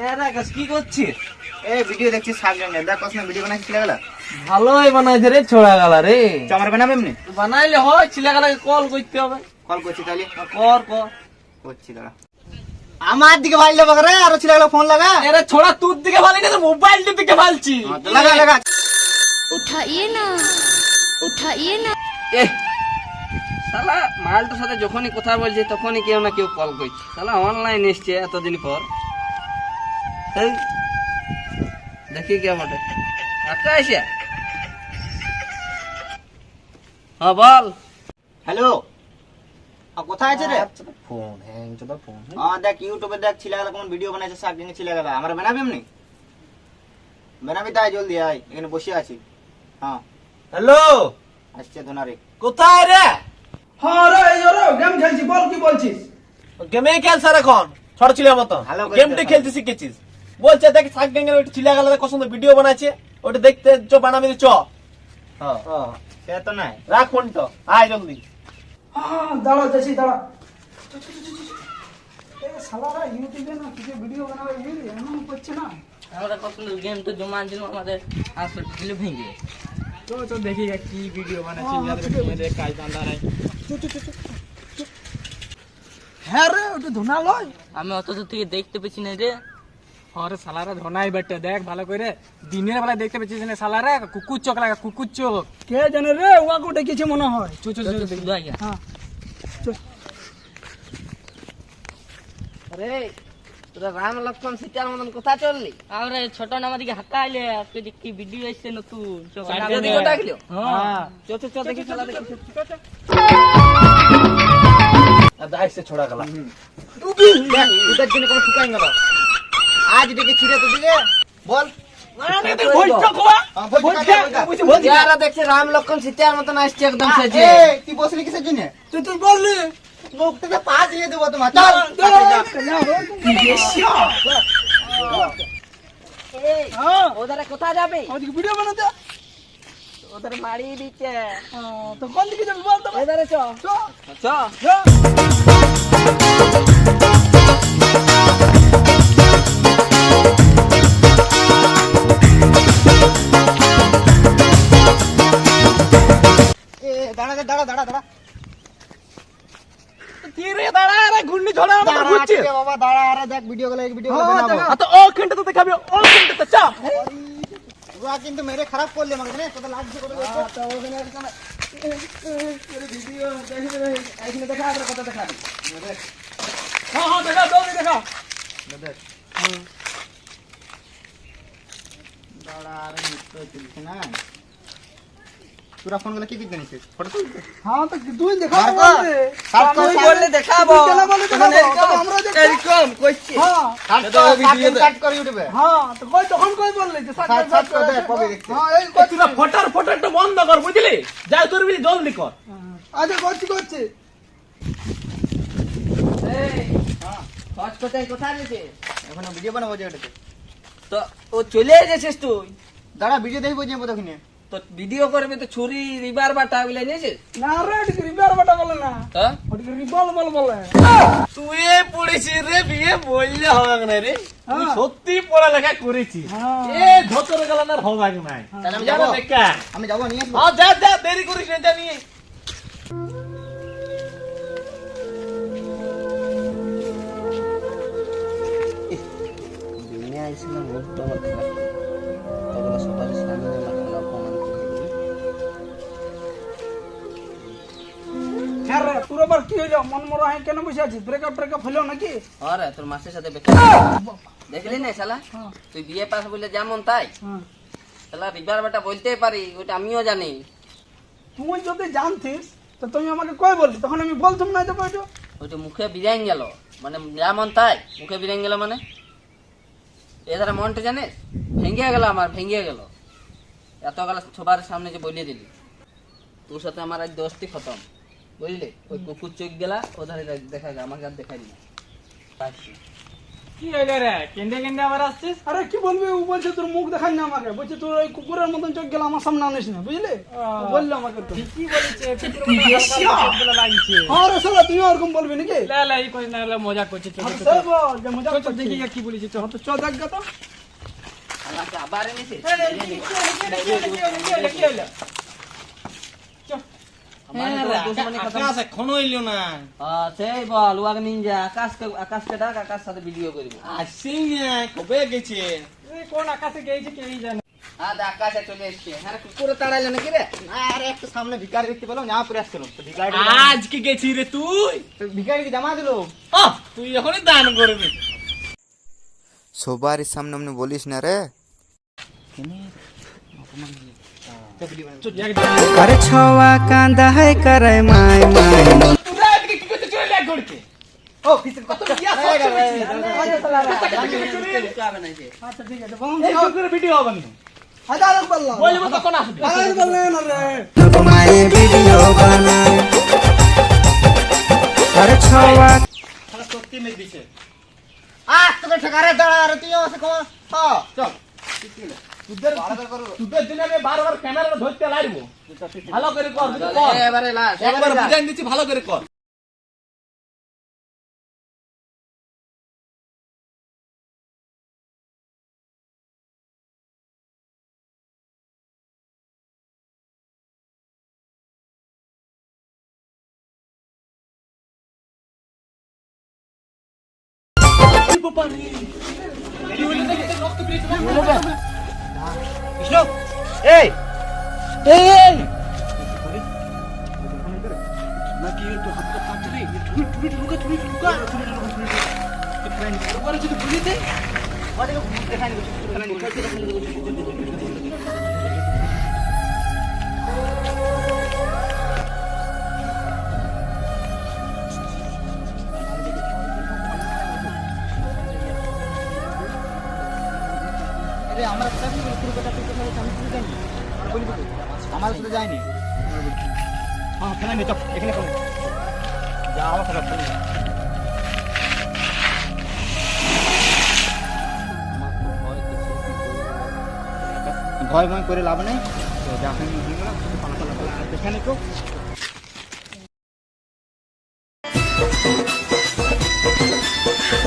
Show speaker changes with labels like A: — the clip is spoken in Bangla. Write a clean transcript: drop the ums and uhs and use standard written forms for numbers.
A: আকাশ কি করছিস?
B: এই ভিডিও দেখছিস সাবজেক্ট দেখ কত ভিডিও বানাইছিস ছিলাগালা।
A: ভালোই বানাইছে রে ছোড়া গালা রে।
B: আমার বানাবে এমনি
A: বানাইলে হয়, ছিলাগালাকে কল করতে হবে।
B: কল করছি তাহলে
A: কর কর
B: করছি দাঁড়া। আমার দিকে ভাই লাগা রে, আর ছিলাগালা ফোন লাগা।
A: আরে ছোড়া তোর দিকে ভালি না, তো মোবাইলটার দিকে ভালছি।
B: লাগা লাগা
C: उठाइए ना उठाइए ना।
A: এ শালা মালটার সাথে যখনই কথা বলছে তখনই কেউ না কেউ কল করছে। শালা অনলাইন এসছে এতদিন পর। এই দেখি কে বটে। আকাশ হ্যাঁ বল।
B: হ্যালো কোথায় আছে রে?
A: ফোন হ্যাং চোদা ফোন।
B: দেখ ইউটিউবে দেখ ছিলাগালা কোন ভিডিও বানাইছে সাবজেক্ট ছিলাগালা। আমার বানাবে এমনি বানাবি তাই জলদি আয়, এখানে বসে আছি। হ্যাঁ
A: হ্যালো
B: আসছে ধনারে।
A: কোথায় রে?
D: হ্যাঁ রে এই রে গেম খেলছি, বল কি বলছিস?
A: গেমে খেল স্যার এখন ছোট ছিলার মতো
B: ভালো করে
A: গেমটা
B: দেখা।
A: খেলতে শিখেছিস। বলছে দেখ শাক গ্যাংয়ের ওইটা ছিলাগালা কত সুন্দর ভিডিও বানাইছে, ওটা দেখতে চ বানাবি চ। হ্যাঁ
B: সে তো নাই
A: রাখ ফোন তো, আয় জলদি।
D: হ্যাঁ দাঁড়া যাচ্ছি দাঁড়া। এ শালারা ইউটিউবে না কিছু ভিডিও বানাবে বুঝলি, এমন করছে না।
E: আমরা কত গেম তো জমা ছিল আমাদের আসলে ছিল ভেঙে।
D: তো দেখি কি ভিডিও বানাচ্ছি যাদের কাজ বান্দা নাই। হ্যাঁ রে ওটা ধোনা লয়।
E: আমি অত দূর থেকে দেখতে পেছি না রে।
D: আরে শালারা ধোনাই বেটে দেখ ভালো করে, দিনের বেলা দেখতে পেছিস না শালারা কুকুর চোখ লাগা কুকুর চোখ। কে জানে রে ওয়াকে ওটা কিছু মনে হয়। চো চো চো দেখি।
E: শুধু আইয়া
D: হ্যাঁ
A: আরে তোরা রাম লক্ষ্মণ সীতার মতন কোথা চললি?
E: আমরা ছোট নামাদিকে হাঁটা আইলে আজকে কি ভিডিও এসছে নতুন
A: দিকে ডাকলো।
D: হ্যাঁ
A: চ চ চ দেখি চলা দেখি। আইসে ছোড়া গেলা।
B: দেখ তোদের জন্য কোনো শুকাই গেল। আজ ডেকে ছিড়ে তো দিকে বল।
A: যারা দেখছে রাম লক্ষ্মণ সীতার মতন আসছে একদম সেজে।
B: তুই বসলি কিসের জন্য?
D: তুই বললি
B: মুখ থেকে পা দিয়ে দেবো তোমার। চল
E: ওদের কোথায় যাবে?
D: ওদিকে ভিডিও বানাতে।
E: ওদের মারিয়ে দিচ্ছে।
D: তো কোন দিকে যাবি বল তো?
E: এবারে চ
A: চ
B: দাঁড়া দাঁড়া দাঁড়া দাঁড়া
A: কি রে দাঁড়া, আরে ঘুরনি ঝড়া আমার ঘুরছে।
B: বাবা দাঁড়া, আরে দেখ ভিডিও গুলো, এই ভিডিও গুলো বানাবো।
A: তো ও খেলতে তো দেখাবি, ও খেলতে তো চা।
B: ওরা কিন্তু মেরে খারাপ করলে আমাকে রে, তোদের লাগছে করে তো ওখানে এখানে ভিডিও দেখবে, এখানে দেখা আর কত দেখা দেখ।
D: হ্যাঁ দেখা জলদি দেখা।
B: দেখ দাঁড়া, আরে মিত্র চলছে না। তোরা ফোন গুলো কি কি জানিস? ফটো তুলতে
D: হ্যাঁ তো তুই দেখা
B: মারবা?
A: তুই বললে দেখাবো।
D: আমরা দেখ।
A: এরকম কইছি।
D: হ্যাঁ
B: কাট করে ইউটিউবে
D: হ্যাঁ তো কই তখন কই বললি যে
B: সার্চ করে দেখ কবে দেখতে।
D: হ্যাঁ এই করছি।
A: তুই ফটারটা বন্ধ কর বুঝলি, যাই করবি জলদি কর।
D: আচ্ছা করছি
A: কাজ কোথায় কোথায় গেছে?
B: এখন ভিডিও বানাবো যেটাতে।
A: তো ও চলে এসেছিস তুই,
B: দাঁড়া ভিডিও দেখবো যে ওখানে।
A: তো ভিডিও করবি তো ছুরি রিবার বাটা ওগুলো নিয়েছিস?
D: না রে ওটিকে রিবার বাটা বলে না,
A: হ্যাঁ
D: ওটিকে রিবল বলে।
A: তুই পড়েছিস রে, বিয়ে বললে হবে না রে। তুই
D: হ্যাঁ।
A: সত্যি পড়ালেখা করেছিস।
D: হ্যাঁ।
A: এ ধতরে গেল আর হবে না।
B: তাহলে আমি
A: যাবো
B: যাবো।
A: দেখা।
B: আমি যাবো নিয়ে আসবো।
A: হ্যাঁ যা যা, দেরি করিস না, যা নিয়ে। দুনিয়া এসে মুখটা আমার খারাপ, তখন সবার সামনে আমার খারাপ অপমান করবে।
D: হ্যাঁ রে তোর আবার কি হইলো, মন মরা হয় কেন বসে আছিস? ব্রেকআপ হলো নাকি?
A: আরে তোর মাসের সাথে বেকার দেখলি না শালা, তুই বিয়ে পাস বলে যেমন তাই
D: হ্যাঁ
A: শালা রিবার বেটা বলতেই পারি, ওটা আমিও জানি।
D: তুই যদি জানতিস তো তুমি আমাকে কই বললি, তখন আমি বলতাম না যাবো এটা।
A: ওইটা মুখে বিরাং গেল, মানে যেমন তাই মুখে বিরাং গেল, মানে এধারে মনটা জানিস ভেঙে গেল, আমার ভেঙে গেল। এত গেল সবার সামনে যে বলিয়ে দিলি, তোর সাথে আমার আজ দোস্তি খতম বুঝলি। ওই কুকুর চোখ গেলা ওধারে দেখা গেল, আমাকে আর দেখাই না।
D: কি হইলো রে কেন্দ্রে কেন্দ্রে আবার আসছিস?
B: আরে কি বলবি, ও বলছে তোর মুখ দেখাই না আমাকে, বলছে তোর ওই কুকুরের মতন চোখ গেল আমার সামনে আনিস না, বুঝলি? ও বললো আমাকে তো।
D: কি বলেছে কুকুরের মতো হালকা হালকা চোখগুলো লাগছে।
B: আরে শালা তুই ওরকম বলবি নাকি?
D: লা লা এই কইস না, লা মজা করছিস।
B: আরে সেই বল যে মজা
D: চল
B: করছিস।
D: দেখি কি বলেছিস তো।
B: তো চ দেখ গা তো।
A: আমাকে আবার এনেছে
D: কি হইলো?
E: আকাশ এখনো হইলো না।
A: সেই বল ওয়াকে নিনজা আকাশকে ডাক, আকাশ সাথে ভিডিও করব।
E: আসি না, কবে গেছে?
D: এই কোন আকাশে গেছে কে জানে।
A: আকাশে চলে এসছে। হ্যাঁ কুকুরে তাড়াইলে নাকি রে?
B: না আরে একটা সামনে ভিখারি দেখতে পেলাম, না পরে আসছিল তো ভিখারি
E: আজকে গেছি রে তুই?
B: ভিখারিকে জামা দিল।
E: তুই এখনই দান করবি।
F: সবার সামনে আপনি বলিস না রে। আরে ছওয়া কান্দা হয় করে মাই মাই
E: তুই আজকে কি করতে চলে লাগ গড়কে?
B: ও পিছে কত বিয়া
A: আচ্ছা ঠিক আছে বল।
E: এই কুকুরের ভিডিও হবে না।
B: হাজার বললাম।
E: বলবো তখন আসবি।
B: হাজার বললেন রে।
F: তোমায় ভিডিও বানাই আরে ছওয়া
E: শালা সত্যি মেরে দিছে।
B: তোকে ঠেকারে দাঁড়া, আর তুই আমাকে কম। হ্যাঁ চল।
E: তোদের দিনে আমি বারবার ক্যামেরা ধরতে লাগবো। ভালো করে কর, তুই কর।
A: এবারে লাস্ট
E: একবার বুঝাই দিচ্ছি, ভালো করে কর।
B: এই এই এই আমরা আমার সাথে যায়নি। হ্যাঁ ফেলে নে, চল এখানে ফেলে যা আমার সাথে ফেলে ভয় ভয় করে লাভ নেই। তো যা হয়ে গেল, পালা পালা পালা, এখানে কেউ